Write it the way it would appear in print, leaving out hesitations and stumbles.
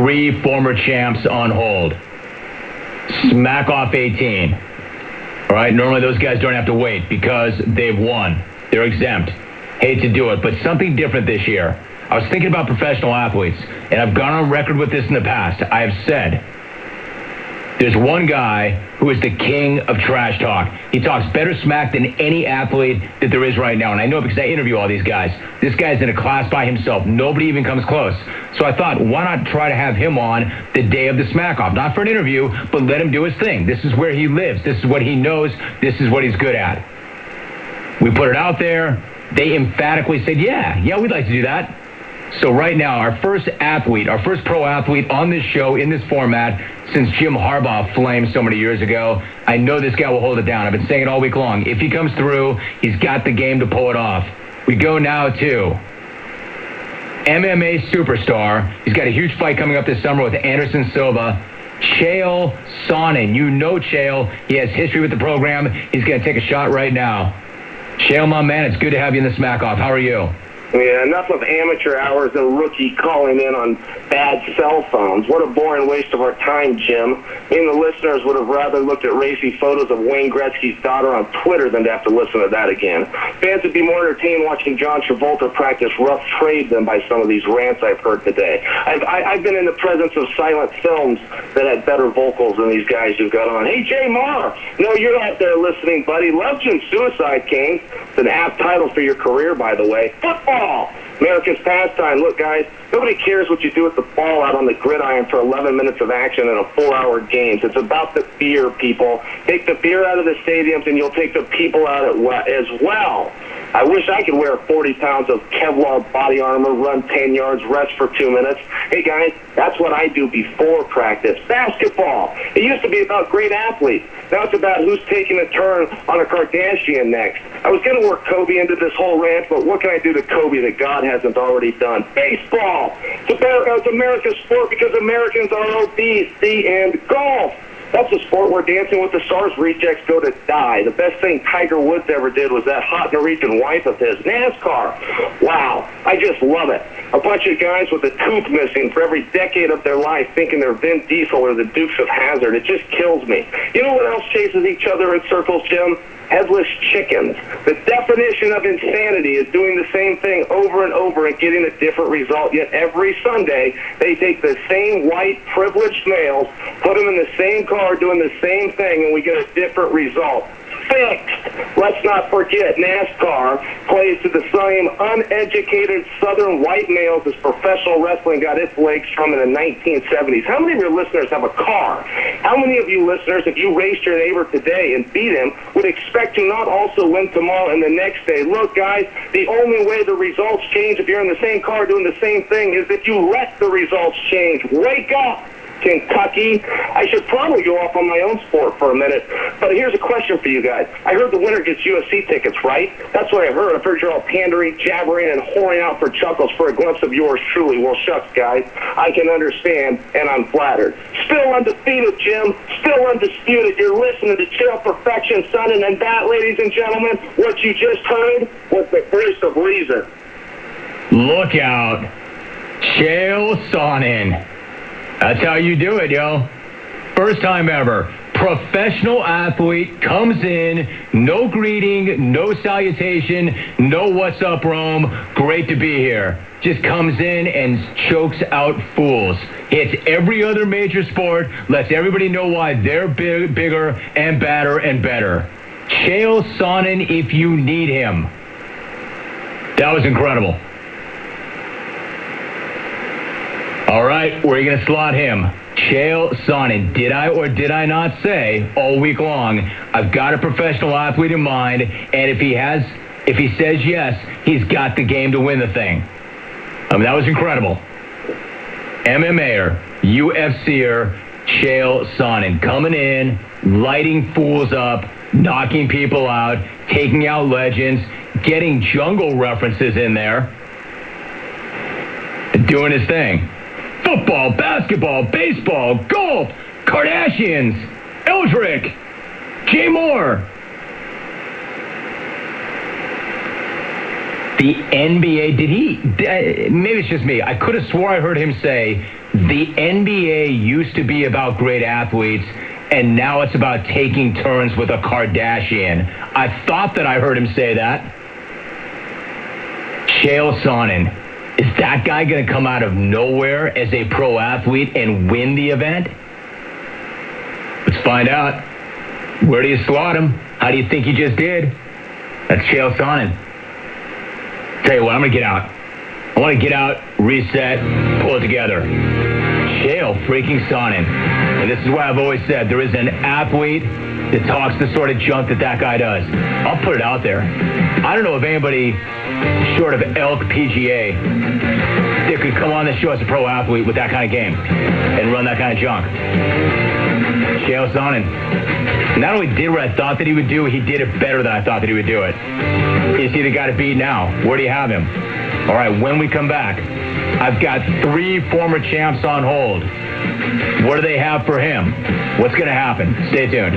3 former champs on hold. Smack off 18. All right, normally those guys don't have to wait because they've won. They're exempt. Hate to do it, but something different this year. I was thinking about professional athletes, and I've gone on record with this in the past. I have said, there's one guy who is the king of trash talk. He talks better smack than any athlete that there is right now. And I know because I interview all these guys. This guy's in a class by himself. Nobody even comes close. So I thought, why not try to have him on the day of the smack-off? Not for an interview, but let him do his thing. This is where he lives. This is what he knows. This is what he's good at. We put it out there. They emphatically said, yeah, we'd like to do that. So right now, our first pro athlete on this show in this format since Jim Harbaugh flamed so many years ago. I know this guy will hold it down. I've been saying it all week long. If he comes through, he's got the game to pull it off. We go now to MMA superstar. He's got a huge fight coming up this summer with Anderson Silva. Chael Sonnen. You know Chael. He has history with the program. He's going to take a shot right now. Chael, my man, it's good to have you in the Smack-Off. How are you? Yeah, enough of amateur hours and rookie calling in on bad cell phones. What a boring waste of our time, Jim. Me and the listeners would have rather looked at racy photos of Wayne Gretzky's daughter on Twitter than to have to listen to that again. Fans would be more entertained watching John Travolta practice rough trade than by some of these rants I've heard today. I've been in the presence of silent films that had better vocals than these guys you've got on. Hey, Jay Marr. No, you're out there listening, buddy. Legend Suicide King. It's an apt title for your career, by the way. Football. America's pastime. Look, guys, nobody cares what you do with the ball out on the gridiron for 11 minutes of action in a 4-hour game. It's about the beer, people. Take the beer out of the stadiums, and you'll take the people out as well. I wish I could wear 40 pounds of Kevlar body armor, run 10 yards, rest for 2 minutes. Hey, guys, that's what I do before practice. Basketball. It used to be about great athletes. Now it's about who's taking a turn on a Kardashian next. I was going to work Kobe into this whole rant, but what can I do to Kobe that God hasn't already done? Baseball. It's America's sport because Americans are obese. The end. Golf. That's a sport where Dancing with the Stars rejects go to die. The best thing Tiger Woods ever did was that hot Norwegian wife of his. NASCAR. Wow. I just love it. A bunch of guys with a tooth missing for every decade of their life thinking they're Vin Diesel or the Dukes of Hazzard. It just kills me. You know what else chases each other in circles, Jim? Headless chickens. The definition of insanity is doing the same thing over and over and getting a different result. Yet every Sunday, they take the same white, privileged males, put them in the same car doing the same thing, and we get a different result. Fixed. Let's not forget, NASCAR plays to the same uneducated southern white males as professional wrestling got its legs from in the 1970s. How many of your listeners have a car? How many of you listeners, if you raced your neighbor today and beat him, would expect to not also win tomorrow and the next day? Look, guys, the only way the results change if you're in the same car doing the same thing is if you let the results change. Wake up! Kentucky. I should probably go off on my own sport for a minute, but here's a question for you guys. I heard the winner gets UFC tickets, right? That's what I heard. I've heard you're all pandering, jabbering, and whoring out for chuckles for a glimpse of yours truly. Well, shucks, guys. I can understand, and I'm flattered. Still undefeated, Jim. Still undisputed. You're listening to Chael Perfection, Sonnen, and that, ladies and gentlemen, what you just heard was the voice of reason. Look out. Chael Sonnen. That's how you do it, yo. First time ever. Professional athlete comes in, no greeting, no salutation, no what's up, Rome. Great to be here. Just comes in and chokes out fools. Hits every other major sport, lets everybody know why they're bigger and badder and better. Chael Sonnen if you need him. That was incredible. All right, where are you going to slot him? Chael Sonnen. Did I or did I not say all week long, I've got a professional athlete in mind, and if he says yes, he's got the game to win the thing. I mean, that was incredible. MMA'er, UFC'er, Chael Sonnen coming in, lighting fools up, knocking people out, taking out legends, getting jungle references in there, doing his thing. Football, basketball, baseball, golf, Kardashians, Eldrick, Jay Moore. The NBA, maybe it's just me. I could have swore I heard him say the NBA used to be about great athletes, and now it's about taking turns with a Kardashian. I thought that I heard him say that. Chael Sonnen, is that guy going to come out of nowhere as a pro athlete and win the event? Let's find out. Where do you slot him? How do you think he just did? That's Chael Sonnen. Tell you what, I'm going to get out. I want to get out, reset, pull it together. Chael freaking Sonnen. And this is why I've always said there is an athlete that talks the sort of junk that guy does. I'll put it out there. I don't know if anybody short of Elk PGA that could come on the show as a pro athlete with that kind of game and run that kind of junk. Chael Sonnen not only did what I thought that he would do, he did it better than I thought that he would do it. Is he the guy to beat now? Where do you have him? All right, when we come back, I've got 3 former champs on hold. What do they have for him? What's going to happen? Stay tuned.